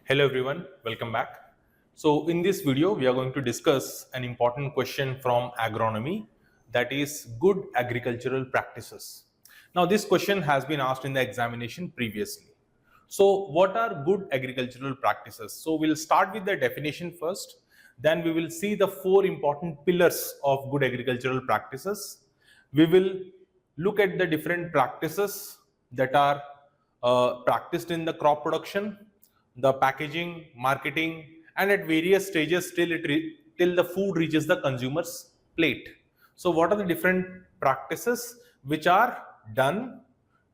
Hello everyone, welcome back. So in this video, we are going to discuss an important question from agronomy, that is good agricultural practices. Now this question has been asked in the examination previously. So what are good agricultural practices? So we'll start with the definition first, then we will see the four important pillars of good agricultural practices. We will look at the different practices that are practiced in the crop production, the packaging, marketing, and at various stages till the food reaches the consumer's plate. So what are the different practices which are done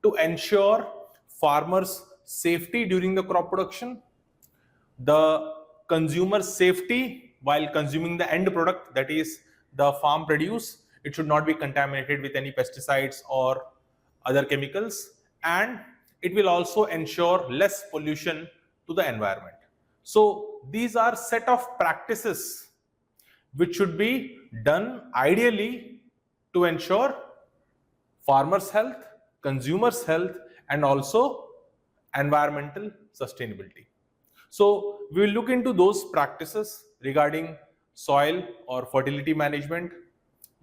to ensure farmers' safety during the crop production, the consumer safety while consuming the end product, that is the farm produce? It should not be contaminated with any pesticides or other chemicals, and it will also ensure less pollution to the environment. So these are set of practices which should be done ideally to ensure farmers' health, consumers' health, and also environmental sustainability. So we will look into those practices regarding soil or fertility management,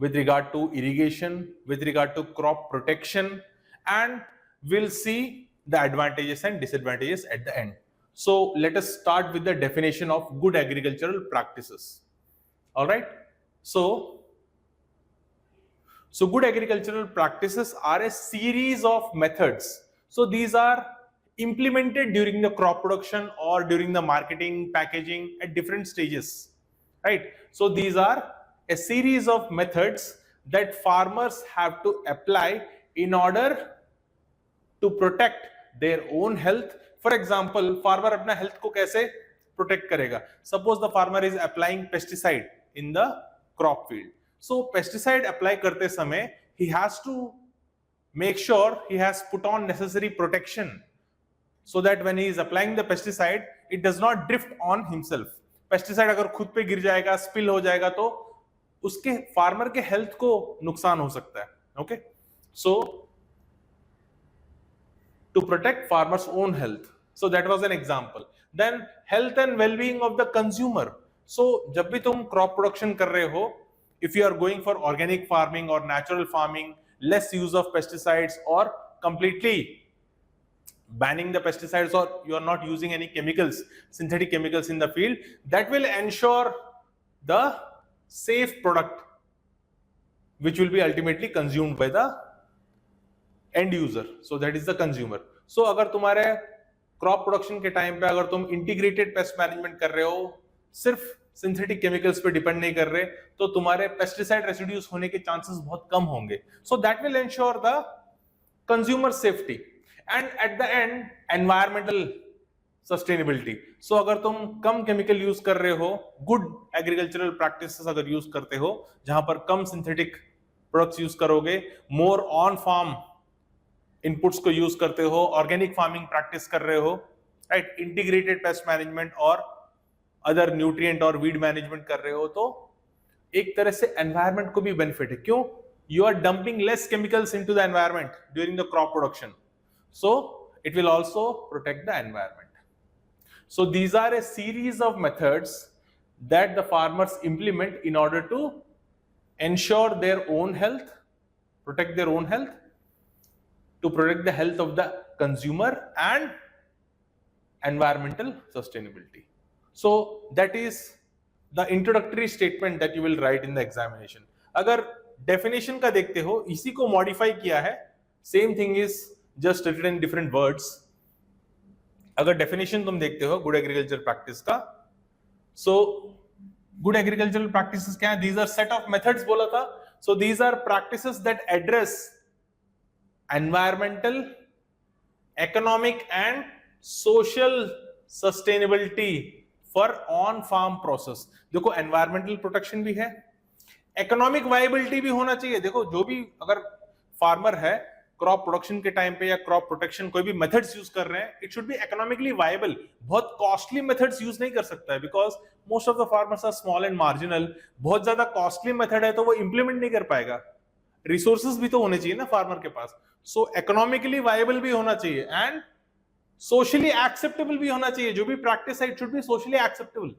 with regard to irrigation, with regard to crop protection, and we'll see the advantages and disadvantages at the end. So let us start with the definition of good agricultural practices. All right. So good agricultural practices are a series of methods. So these are implemented during the crop production or during the marketing, packaging at different stages, right? So these are a series of methods that farmers have to apply in order to protect their own health. For example, farmer अपना health को कैसे protect करेगा? Suppose the farmer is applying pesticide in the crop field. So pesticide apply करते समय he has to make sure he has put on necessary protection, so that when he is applying the pesticide, it does not drift on himself. Pesticide अगर खुद पे गिर जाएगा, spill हो जाएगा, तो उसके farmer के health को नुकसान हो सकता है. Okay, so to protect farmers' own health. So that was an example. Then health and well-being of the consumer. So जब भी तुम crop production कर रहे हो, if you are going for organic farming or natural farming, less use of pesticides or completely banning the pesticides, or you are not using any chemicals, synthetic chemicals in the field, that will ensure the safe product which will be ultimately consumed by the end user. So that is the consumer. So अगर तुम्हारे crop production के time पे अगर तुम integrated pest management कर रहे हो, सिर्फ synthetic chemicals पे depend नहीं कर रहे, तो तुम्हारे pesticide residues होने के chances बहुत कम होंगे. So that will ensure the consumer safety and at the end environmental sustainability. So अगर तुम कम chemical use कर रहे हो, good agricultural practices अगर use करते हो, जहां पर कम synthetic products use करोगे, more on farm इनपुट्स को यूज करते हो, ऑर्गेनिक फार्मिंग प्रैक्टिस कर रहे हो, राइट, इंटीग्रेटेड पेस्ट मैनेजमेंट और अदर न्यूट्रिएंट और वीड मैनेजमेंट कर रहे हो, तो एक तरह से एनवायरनमेंट को भी बेनिफिट है. क्यों? You are dumping less chemicals into the environment during the crop production, so it will also protect the environment. So these are a series of methods that the farmers implement in order to ensure their own health, protect their own health, to protect the health of the consumer and environmental sustainability. So that is the introductory statement that you will write in the examination. अगर definition का देखते हो, इसी को modify किया है, same thing is just written in different words. अगर definition तुम देखते हो good agricultural practice का, so good agricultural practices क्या है? These are set of methods बोला था. So these are practices that address environmental, economic and social sustainability for on farm process. देखो environmental protection भी है, economic viability भी होना चाहिए. देखो जो भी अगर farmer है crop production के टाइम पे या crop protection कोई भी methods use कर रहे हैं, it should be economically viable. बहुत costly methods use नहीं कर सकता है, because most of the farmers are small and marginal. बहुत ज्यादा costly method है तो वो implement नहीं कर पाएगा. रिसोर्सेज भी तो होने चाहिए ना फार्मर के पास. सो इकोनॉमिकली वायबल भी होना चाहिए एंड सोशली एक्सेप्टेबल भी होना चाहिए, जो भी प्रैक्टिस है it should be socially acceptable,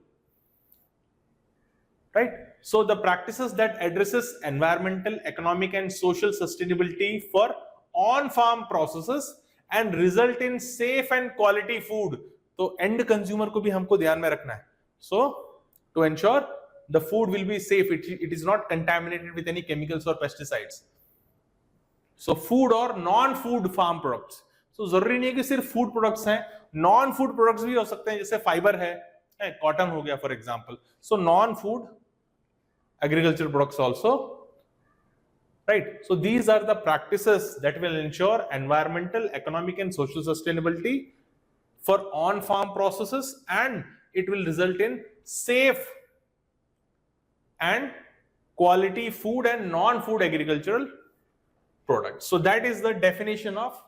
right? So the practices that addresses environmental, economic and social sustainability for on-farm processes and result in safe and quality food. तो end consumer को भी हमको ध्यान में रखना है. So to ensure the food will be safe, it is not contaminated with any chemicals or pesticides. So food or non-food farm products. So जरूरी नहीं है कि सिर्फ food products हैं, non-food products भी हो सकते हैं, जैसे fiber है, cotton हो गया for example. So non-food agriculture products also, right? So these are the practices that will ensure environmental, economic and social sustainability for on-farm processes, and it will result in safe and quality food and non-food agricultural products. So that is the definition of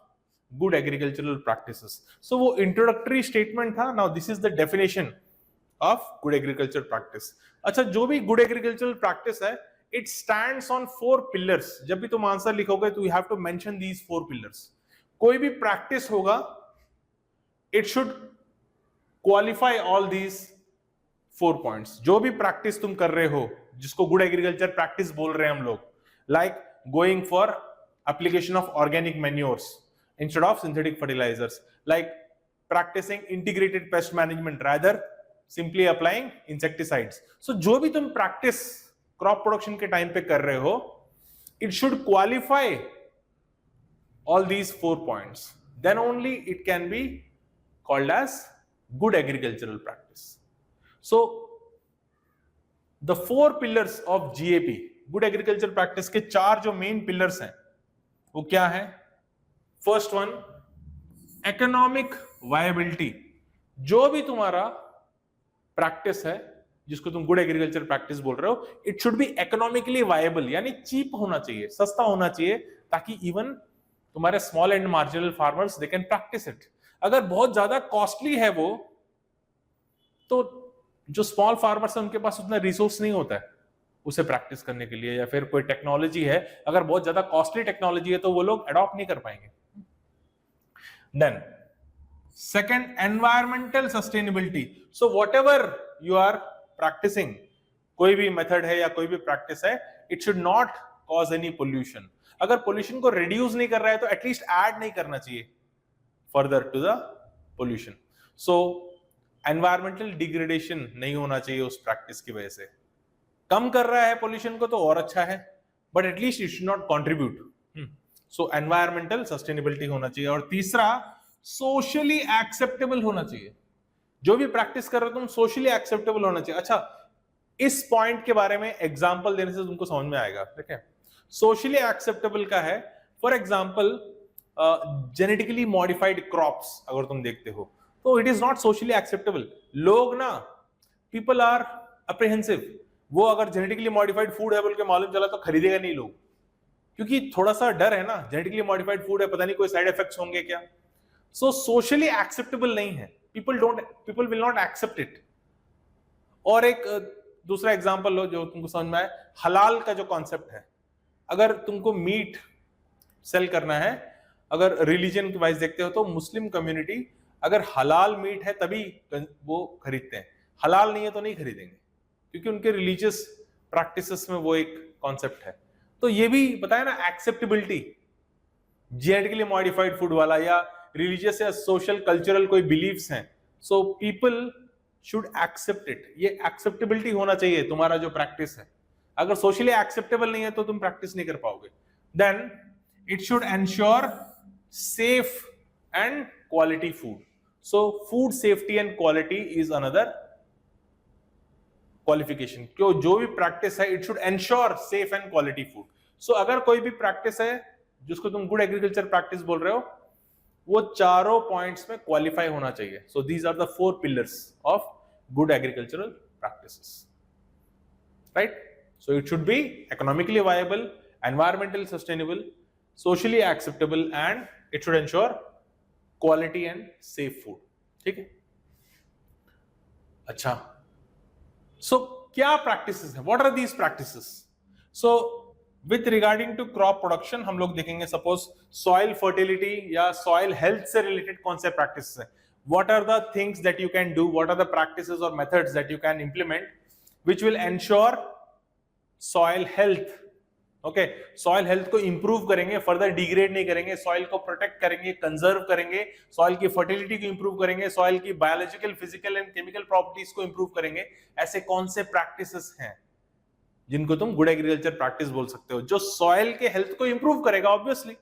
good agricultural practices. So वो introductory statement था. Now this is the definition of good agricultural practice. अच्छा, जो भी good agricultural practice है, it stands on 4 pillars. जब भी तुम answer लिखोगे तो you have to mention these 4 pillars. कोई भी practice होगा, it should qualify all these 4 points. जो भी practice तुम कर रहे हो, जिसको good agriculture practice बोल रहे हैं हम लोग, like going for application of organic manures instead of synthetic fertilizers, like practicing integrated pest management rather simply applying insecticides. So जो भी तुम practice crop production के time पे कर रहे हो, it should qualify all these 4 points. Then only it can be called as good agricultural practice. So the 4 pillars of GAP, good agricultural practice के 4 जो main pillars हैं, वो क्या है? First one, economic viability. जो भी तुम्हारा प्रैक्टिस है, जिसको तुम गुड एग्रीकल्चर प्रैक्टिस बोल रहे हो, it should be economically viable, यानी चीप होना चाहिए, सस्ता होना चाहिए, ताकि इवन तुम्हारे small and marginal farmers they can practice it. अगर बहुत ज्यादा कॉस्टली है वो, तो जो स्मॉल फार्मर्स है उनके पास उतना रिसोर्स नहीं होता है उसे प्रैक्टिस करने के लिए, या फिर कोई टेक्नोलॉजी है, अगर बहुत ज्यादा कॉस्टली टेक्नोलॉजी है तो वो लोग अडॉप्ट नहीं कर पाएंगे. Then second, environmental sustainability. So whatever you are practicing, कोई भी मेथड है या कोई भी प्रैक्टिस है, it should not cause any pollution. अगर पोल्यूशन को रिड्यूस नहीं कर रहा है तो एटलीस्ट ऐड नहीं करना चाहिए further to the pollution. So environmental degradation नहीं होना चाहिए उस प्रैक्टिस की वजह से. कम कर रहा है पोल्यूशन को तो और अच्छा है, but at least it should not contribute. So environmental sustainability होना चाहिए. और तीसरा, सोशली एक्सेप्टेबल होना चाहिए. जो भी प्रैक्टिस कर रहे हो तुम, सोशली एक्सेप्टेबल होना चाहिए. अच्छा, इस पॉइंट के बारे में एग्जांपल देने से तुमको समझ में आएगा. ठीक है, सोशली एक्सेप्टेबल का है, for example genetically modified crops अगर तुम देखते हो तो it is not socially acceptable. लोग ना, पीपल आर अप्रीहेंसिव. वो अगर जेनेटिकली मॉडिफाइड फूड है बोल के मालूम चला तो खरीदेगा नहीं लोग, क्योंकि थोड़ा सा डर है ना, जेनेटिकली मॉडिफाइड फूड है, पता नहीं कोई साइड इफेक्ट्स होंगे क्या. सो सोशली एक्सेप्टेबल नहीं है. People will not accept it. और एक दूसरा एग्जांपल लो जो तुमको समझ में आए, हलाल का जो कॉन्सेप्ट है. अगर तुमको मीट सेल करना है, अगर रिलीजन वाइज देखते हो तो मुस्लिम कम्युनिटी अगर हलाल मीट है तभी वो खरीदते हैं, हलाल नहीं है तो नहीं खरीदेंगे, क्योंकि उनके रिलीजियस प्रैक्टिसेस में वो एक कॉन्सेप्ट है. तो ये भी बताया ना, एक्सेप्टेबिलिटी, जेनेटिकली मॉडिफाइड फूड वाला या रिलीजियस या सोशल कल्चरल कोई बिलीव्स हैं, so people should accept it. ये एक्सेप्टेबिलिटी होना चाहिए तुम्हारा जो प्रैक्टिस है. अगर सोशली एक्सेप्टेबल नहीं है तो तुम प्रैक्टिस नहीं कर पाओगे. Then it should ensure safe and quality food. So food safety and quality is another qualification. क्यों, जो भी प्रैक्टिस है it should ensure safe and quality food. So अगर कोई भी प्रैक्टिस है जिसको तुम गुड एग्रीकल्चर प्रैक्टिस बोल रहे हो, वो चारों पॉइंट्स में क्वालिफाई होना चाहिए. So these are the 4 pillars of good agricultural practices, right? So it should be economically viable, environmentally sustainable, socially acceptable, and it should ensure quality and safe food. ठीक है? अच्छा, so क्या practices हैं? What are these practices? So with regarding to crop production हम लोग देखेंगे suppose soil fertility या soil health से रिलेटेड कौन से प्रैक्टिस है, what are the things that you can do, what are the practices or methods that you can implement which will ensure soil health. Okay, soil health को improve करेंगे, further degrade नहीं करेंगे, soil को protect करेंगे, conserve करेंगे, soil की fertility को improve करेंगे, सॉइल की biological, physical and chemical properties को इंप्रूव करेंगे. ऐसे कौन से प्रैक्टिसेस हैं जिनको तुम गुड एग्रीकल्चर प्रैक्टिस बोल सकते हो, जो सॉइल के हेल्थ को इंप्रूव करेगा ऑब्वियसली.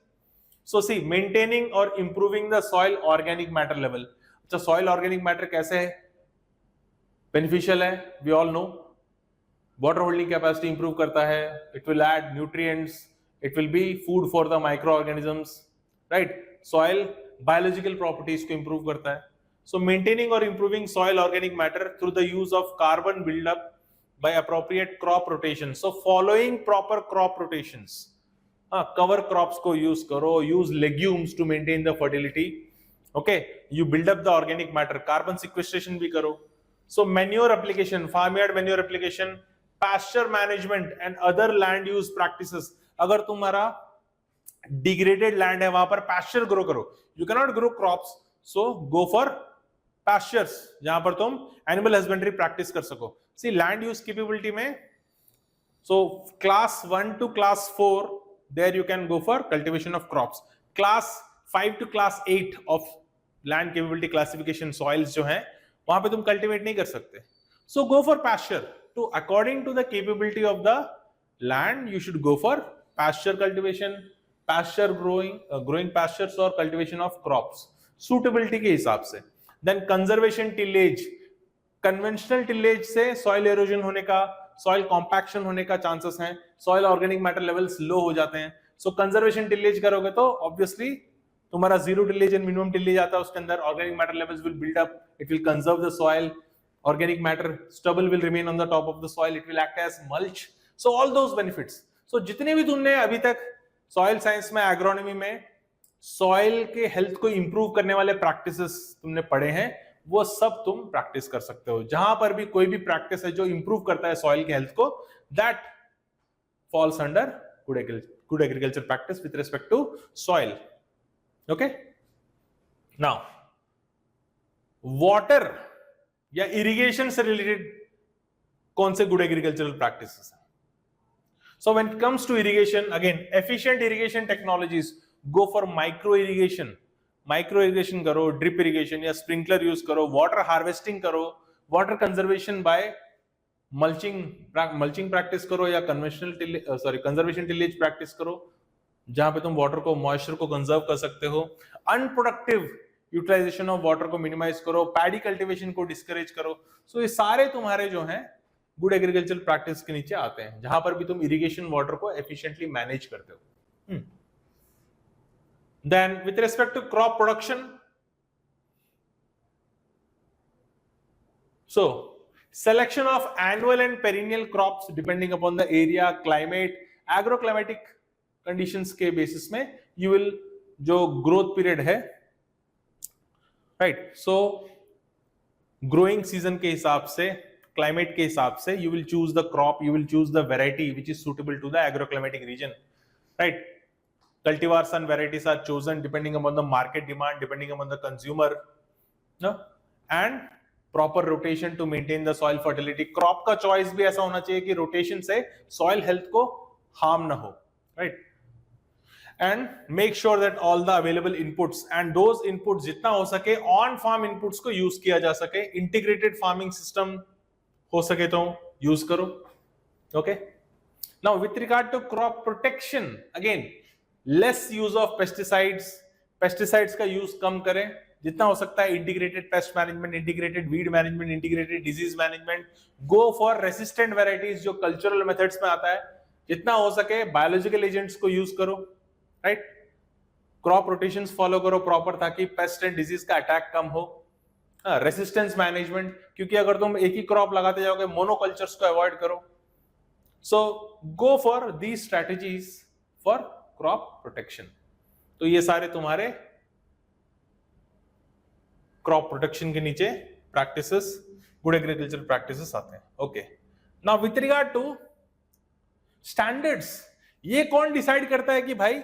सो सी मेंटेनिंग और improving the soil organic matter level. अच्छा, सॉइल ऑर्गेनिक मैटर कैसे है बेनिफिशियल है, we all know. Water holding capacity improve करता है, it will add nutrients, it will be food for the microorganisms, right. Soil biological properties को improve करता है. So maintaining और improving soil organic matter through the use of carbon buildup by appropriate crop rotation. So following proper crop rotations. Cover crops को use करो, use legumes to maintain the fertility. Okay, you build up the organic matter, carbon sequestration भी करो. So manure application, farmyard manure application, pasture management and other land use practices. अगर तुम्हारा degraded land है वहां पर pasture grow करो. You cannot grow crops, so go for pastures जहां पर तुम एनिमल हस्बेंड्री प्रैक्टिस कर सको. सी लैंड यूज कैपेबिलिटी में, so class 1 to class 4 there you can go for cultivation of crops. Class 5 to class 8 of land capability classification soils जो हैं वहां पे तुम कल्टीवेट नहीं कर सकते. So go for pasture. To according to the capability of the land you should go for pasture cultivation, pasture growing pastures और cultivation of crops suitability के हिसाब से. Then conservation tillage. Conventional tillage से soil halogen होने का, soil compaction होने का chances हैं, soil organic matter levels low हो जाते हैं. सो कंजर्वेशन टिलेज करोगे तो ऑब्वियसली तुम्हारा zero tillage and minimum tillage आता है, उसके अंदर organic matter levels will build up, it will conserve the soil, organic matter stubble will remain on the top of the soil, it will act as mulch. So all those benefits. So जितने भी तुमने अभी तक soil science में, agronomy में soil के health को improve करने वाले प्रैक्टिसेस तुमने पढ़े हैं, वो सब तुम प्रैक्टिस कर सकते हो. जहां पर भी कोई भी प्रैक्टिस है जो इंप्रूव करता है सॉइल के हेल्थ को, that falls under good agriculture practice with respect to soil. Okay, now water या इरिगेशन से रिलेटेड कौन से गुड एग्रीकल्चरल प्रैक्टिसेस हैं? So when it comes to irrigation, again efficient irrigation technologies, go for micro irrigation. Micro irrigation करो, drip irrigation या sprinkler use करो, water harvesting करो, water conservation by mulching practice करो या conservation tillage practice करो जहां पे तुम वाटर को, मॉइस्चर को कंजर्व कर सकते हो. अनप्रोडक्टिव यूटिलाइजेशन ऑफ वाटर को मिनिमाइज करो, पैडी कल्टीवेशन को डिस्करेज करो. सो ये सारे तुम्हारे जो हैं गुड एग्रीकल्चर प्रैक्टिस के नीचे आते हैं, जहां पर भी तुम इरिगेशन वाटर को एफिशिएंटली मैनेज करते हो. Then with respect to crop production, so selection of annual and perennial crops depending upon the area, climate, agroclimatic conditions के basis में you will, जो growth period है, right, so growing season के हिसाब से, climate के हिसाब से you will choose the crop, you will choose the variety which is suitable to the agroclimatic region, right. Cultivars and varieties are chosen depending upon the market demand, depending upon the consumer, no? And proper rotation to maintain the soil fertility. Crop का choice भी ऐसा होना चाहिए कि rotation से soil health को harm ना हो, right? And make sure that all the available inputs and those inputs जितना हो सके on farm inputs को use किया जा सके. Integrated farming system हो सके तो use करो, okay? Now with regard to crop protection, again less use of pesticides. Pesticides का यूज कम करें जितना हो सकता है. Integrated pest management, integrated weed management, integrated disease management. Go for resistant varieties जो कल्चरल मेथड्स में आता है. जितना हो सके बायोलॉजिकल एजेंट्स को यूज करो, राइट. क्रॉप रोटेशंस फॉलो करो प्रॉपर ताकि पेस्ट एंड डिजीज का अटैक कम हो. रेसिस्टेंस मैनेजमेंट, क्योंकि अगर तुम एक ही क्रॉप लगाते जाओगे, मोनोकल्चर्स को अवॉइड करो. So go for these strategies for crop protection. तो ये सारे तुम्हारे क्रॉप प्रोटेक्शन के नीचे प्रैक्टिसेस, गुड एग्रीकल्चर प्रैक्टिसेस आते हैं. Okay, now with regard to standards, ये कौन डिसाइड करता है कि भाई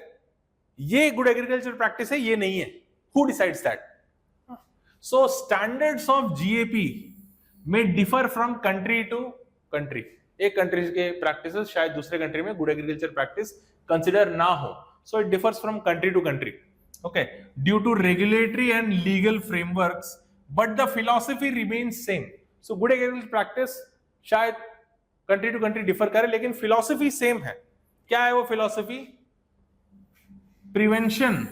ये गुड एग्रीकल्चर प्रैक्टिस है, ये नहीं है? Who decides that? So standards of GAP में differ from country to country. एक कंट्री के प्रैक्टिसेस शायद दूसरे कंट्री में गुड एग्रीकल्चर प्रैक्टिस कंसिडर ना हो, so it differs from country to country, okay, due to regulatory and legal frameworks, but the philosophy remains same. So good agriculture practice शायद country to country differ करे, लेकिन philosophy same है। क्या है वो philosophy? Prevention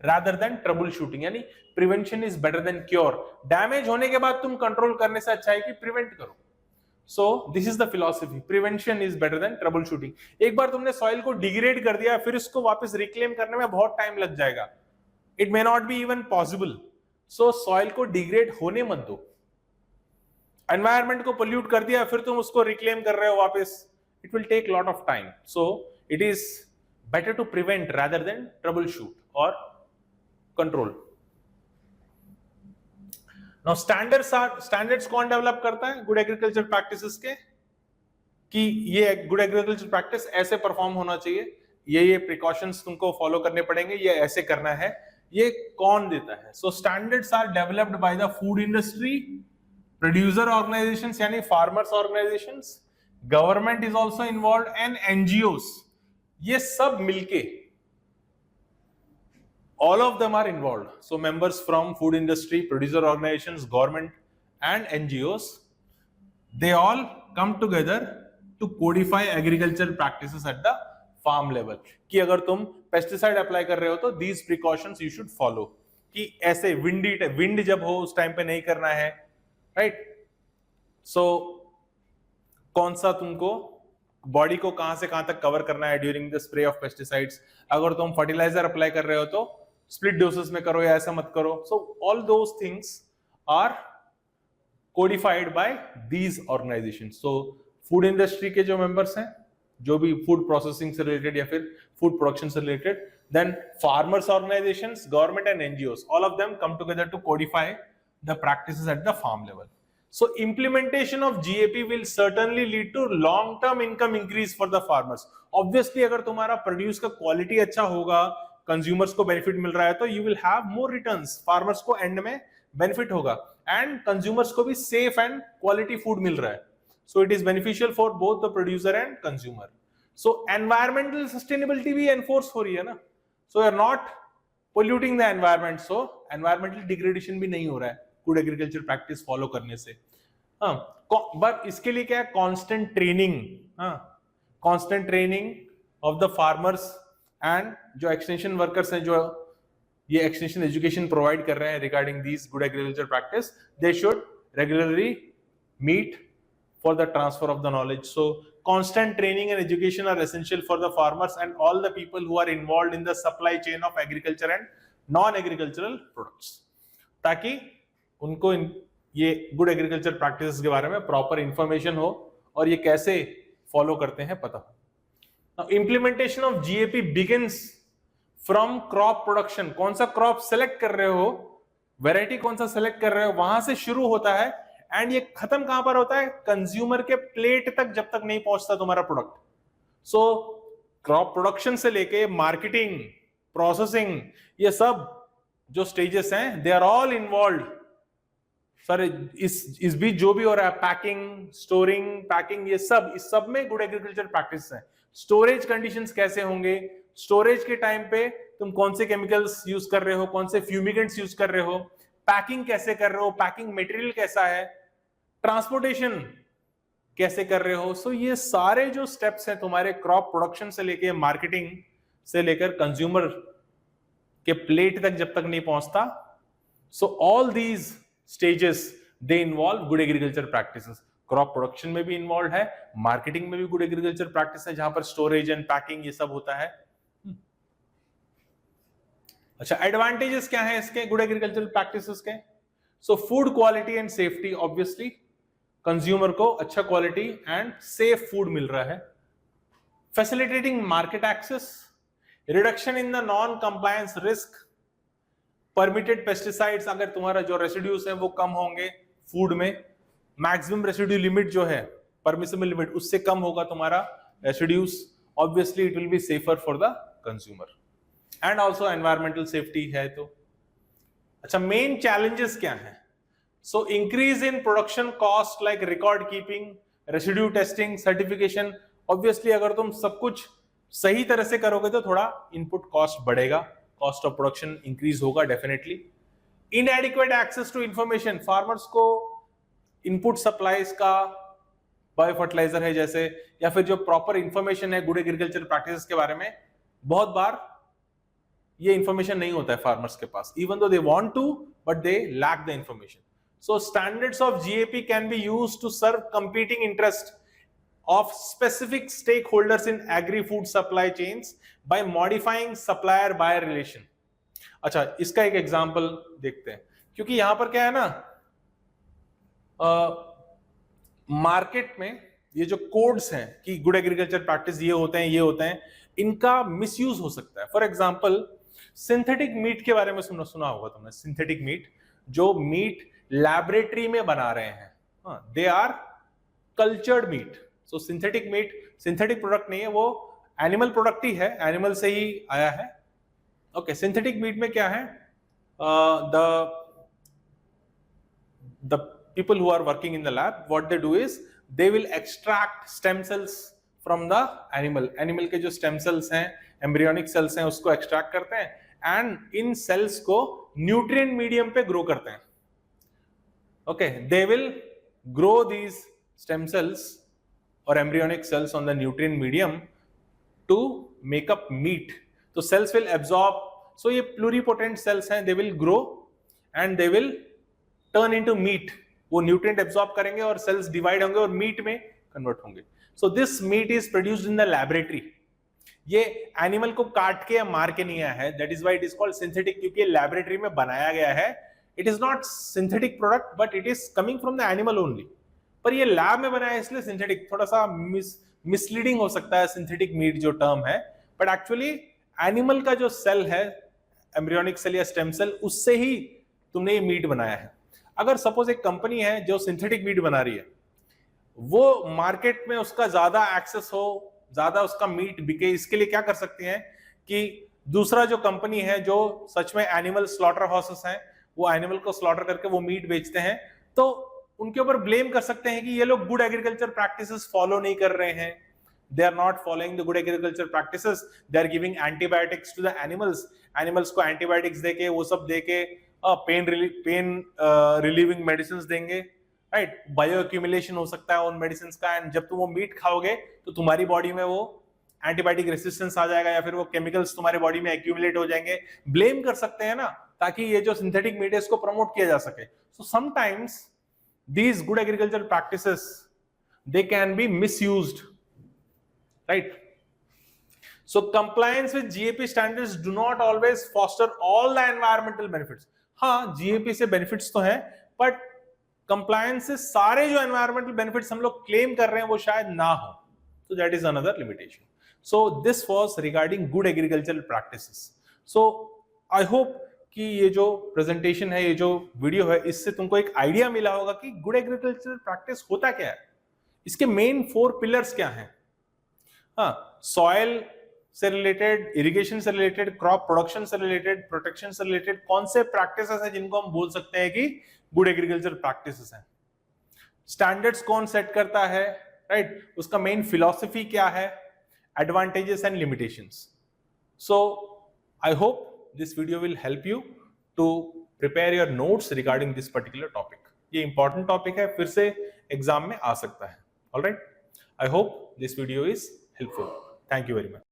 rather than trouble shooting, यानी prevention is better than cure. Damage होने के बाद तुम कंट्रोल करने से अच्छा है कि प्रिवेंट करो। So this is the philosophy, prevention is better then trouble shooting. एक बार तुमने सॉइल को डिग्रेड कर दिया, फिर इसको वापस रिक्लेम करने में बहुत टाइम लग जाएगा, it may not be even possible. So soil को डिग्रेड होने मत दो। एनवायरमेंट को पोल्यूट कर दिया, फिर तुम उसको रिक्लेम कर रहे हो वापस, it will take lot of time. So it is better to prevent rather than troubleshoot or control. Now standards कौन डेवलप करता है गुड एग्रीकल्चर प्रैक्टिसेस के, कि ये गुड एग्रीकल्चर प्रैक्टिस ऐसे परफॉर्म होना चाहिए, ये प्रिकॉशंस तुमको फॉलो करने पड़ेंगे, ये ऐसे करना है, ये कौन देता है? So standards are developed by the food industry, producer organisations यानी farmers organisations, government is also involve and NGOs, ये सब मिलके, all of them are involved. So members from food industry, producer organizations, government and NGOs, they all come together to codify agricultural practices at the farm level. कि अगर तुम pesticide apply कर रहे हो तो these precautions you should follow, कि ऐसे wind जब हो उस टाइम पे नहीं करना है, right? So कौन सा तुमको बॉडी को कहां से कहां तक कवर करना है during the spray of pesticides, अगर तुम फर्टिलाइजर अप्लाई कर रहे हो तो स्प्लिट डोसेस में करो या ऐसा मत करो। So all those things are codified by these organisations. So food industry के जो मेंबर्स हैं, जो भी फूड प्रोसेसिंग से रिलेटेड या फिर फूड प्रोडक्शन से related, then farmers organisations, government and NGOs, all of them come together to codify the practices at the farm level. So implementation of GAP will certainly lead to long-term income increase for the farmers. Obviously, अगर तुम्हारा produce का quality अच्छा होगा, consumers को benefit मिल रहा है, तो you will have more returns. Farmers को एंड में बेनिफिट होगा एंड कंज्यूमर्स को भी सेफ एंड क्वालिटी फूड मिल रहा है. So it is beneficial for both the producer and consumer. So environmental sustainability भी enforce हो रही है ना. So you are not polluting the environment. So environmental degradation भी नहीं हो रहा है गुड एग्रीकल्चर प्रैक्टिस फॉलो करने से. बट इसके लिए क्या है? Constant training, constant training of the farmers and जो एक्सटेंशन वर्कर्स हैं, जो ये एक्सटेंशन एजुकेशन प्रोवाइड कर रहे हैं regarding these good agriculture practice, they should regularly meet for the transfer of the knowledge. So constant training and education are essential for the farmers and all the people who are involved in the supply chain of agriculture and non-agricultural products, ताकि उनको ये good agriculture practices के बारे में proper information हो और ये कैसे फॉलो करते हैं पता हो. Implementation of GAP begins from crop production. कौन सा क्रॉप सेलेक्ट कर रहे हो, वैरायटी कौन सा सेलेक्ट कर रहे हो, वहां से शुरू होता है एंड ये खत्म कहां पर होता है? कंज्यूमर के प्लेट तक जब तक नहीं पहुंचता तुम्हारा प्रोडक्ट. सो क्रॉप प्रोडक्शन से लेके मार्केटिंग, प्रोसेसिंग, ये सब जो स्टेजेस हैं, they are all involve. Sir इस बीच जो भी हो रहा है, पैकिंग, स्टोरिंग, पैकिंग, ये सब, इस सब में गुड एग्रीकल्चर प्रैक्टिस है. स्टोरेज कंडीशंस कैसे होंगे, स्टोरेज के टाइम पे तुम कौन से केमिकल्स यूज कर रहे हो, कौन से फ्यूमिगेंट्स यूज कर रहे हो, पैकिंग कैसे कर रहे हो, पैकिंग मटेरियल कैसा है, ट्रांसपोर्टेशन कैसे कर रहे हो. सो ये सारे जो स्टेप्स हैं तुम्हारे क्रॉप प्रोडक्शन से लेके मार्केटिंग से लेकर कंज्यूमर के प्लेट तक जब तक नहीं पहुंचता, so all these stages they involve good agriculture practices. Crop production में भी इन्वॉल्व है, मार्केटिंग में भी गुड एग्रीकल्चर प्रैक्टिस है, जहां पर स्टोरेज एंड पैकिंग ये सब होता है. अच्छा, एडवांटेजेस क्या है इसके गुड एग्रीकल्चर प्रैक्टिसेस के? So food quality and safety, obviously consumer को अच्छा क्वालिटी एंड सेफ फूड मिल रहा है. Facilitating market access, reduction in the non compliance risk, permitted pesticides, अगर तुम्हारा जो रेसिड्यूज है वो कम होंगे फूड में, मैक्सिमम रेसिड्यू लिमिट जो है परमिसिबल लिमिट उससे कम होगा तुम्हारा residues, obviously it will B safer for the consumer and also environmental safety है। तो अच्छा, मेन चैलेंजेस क्या हैं? So increase in production cost like record keeping, residue testing, certification. Obviously अगर तुम सब कुछ सही तरह से करोगे तो थोड़ा इनपुट कॉस्ट बढ़ेगा, कॉस्ट ऑफ प्रोडक्शन इंक्रीज होगा definitely. Inadequate access to information, farmers को इनपुट सप्लाईज का, बायो फर्टिलाइजर है जैसे, या फिर जो प्रॉपर इंफॉर्मेशन है गुड एग्रीकल्चर प्रैक्टिसेस के बारे में, बहुत बार ये इंफॉर्मेशन नहीं होता है फार्मर्स के पास, even though they want to but they lack the information. So standards of GAP can be used to serve competing interest of specific stakeholders in agri-food supply chains by modifying supplier-buyer relation। अच्छा, इसका एक example देखते हैं, क्योंकि यहां पर क्या है ना, मार्केट में ये जो कोड्स हैं कि गुड एग्रीकल्चर प्रैक्टिस ये होते हैं, ये होते हैं, इनका मिसयूज हो सकता है। फॉर एग्जांपल सिंथेटिक मीट के बारे में सुना होगा तुमने। सिंथेटिक मीट, जो मीट लैबोरेटरी में बना रहे हैं, they are cultured meat. So synthetic meat synthetic product नहीं है, वो एनिमल प्रोडक्ट ही है, एनिमल से ही आया है। ओके, सिंथेटिक मीट में क्या है, the people who are working in the lab, what they do is they will extract stem cells from the animal के जो stem cells हैं, embryonic cells हैं, उसको extract करते हैं and इन cells को nutrient medium पे grow करते हैं। Okay, they will grow these stem cells or embryonic cells on the nutrient medium to make up meat। तो cells will absorb, so ये pluripotent cells हैं, they will grow and they will turn into meat। वो nutrient absorb करेंगे और cells divide होंगे और meat में convert होंगे। So this meat is produced in the laboratory। ये animal को काट के या मार के नहीं आया है, that is why it is called synthetic, क्योंकि ये laboratory में बनाया गया है। It is not synthetic product but it is coming from the animal only। पर ये लैब में बना है इसलिए सिंथेटिक, थोड़ा सा मिसलीडिंग हो सकता है सिंथेटिक मीट जो टर्म है, बट एक्चुअली एनिमल का जो सेल है, एम्ब्रियोनिक सेल या स्टेम सेल, उससे ही तुमने ये मीट बनाया है। अगर सपोज एक कंपनी है जो सिंथेटिक मीट बना रही है, वो मार्केट में उसका ज्यादा एक्सेस हो, ज्यादा उसका मीट बिके, इसके लिए क्या कर सकती है कि दूसरा जो कंपनी है जो सच में एनिमल स्लॉटर हाउसेस हैं, वो एनिमल को स्लॉटर करके वो मीट बेचते हैं, तो उनके ऊपर ब्लेम कर सकते हैं कि ये लोग गुड एग्रीकल्चर प्रैक्टिसेस फॉलो नहीं कर रहे हैं। They are not following the good agriculture practices, they are giving antibiotics to the animals. Animals को एंटीबायोटिक्स देके, वो सब देके पेन रिलीविंग मेडिसिन देंगे, राइट। बायो एक्यूमुलेशन हो सकता है उन मेडिसिन का, एंड जब तुम वो मीट खाओगे तो तुम्हारी बॉडी में वो एंटीबायोटिक रेसिस्टेंस आ जाएगा, या फिर वो केमिकल्स तुम्हारी बॉडी में एक्यूमुलेट हो जाएंगे। ब्लेम कर सकते हैं ना, ताकि ये जो सिंथेटिक मीट है इसको प्रमोट किया जा सके। So sometimes these good agricultural practices, they can be misused, right? So compliance with GAP standards do not always foster all the environmental benefits। हाँ, GAP से benefits तो हैं, but compliance से सारे जो environmental benefits हम लोग claim कर रहे हैं वो शायद ना हो, so that is another limitation। So this was regarding good agricultural practices। So I hope कि ये जो प्रेजेंटेशन है, ये जो वीडियो है, इससे तुमको एक आइडिया मिला होगा कि गुड एग्रीकल्चर प्रैक्टिस होता क्या है, इसके मेन 4 पिलर्स क्या हैं। हाँ, सॉइल से रिलेटेड, इरिगेशन से रिलेटेड, क्रॉप प्रोडक्शन से रिलेटेड, प्रोटेक्शन से रिलेटेड कौन से प्रैक्टिसेस हैं जिनको हम बोल सकते हैं कि गुड एग्रीकल्चर प्रैक्टिसेस हैं। स्टैंडर्ड्स कौन सेट करता है, राइट, उसका मेन फिलॉसफी क्या है, advantages and limitations. So I hope this video will help you to prepare your notes regarding this particular topic। ये important topic है, फिर से एग्जाम में आ सकता है। All right, I hope this video is helpful। Thank you very much।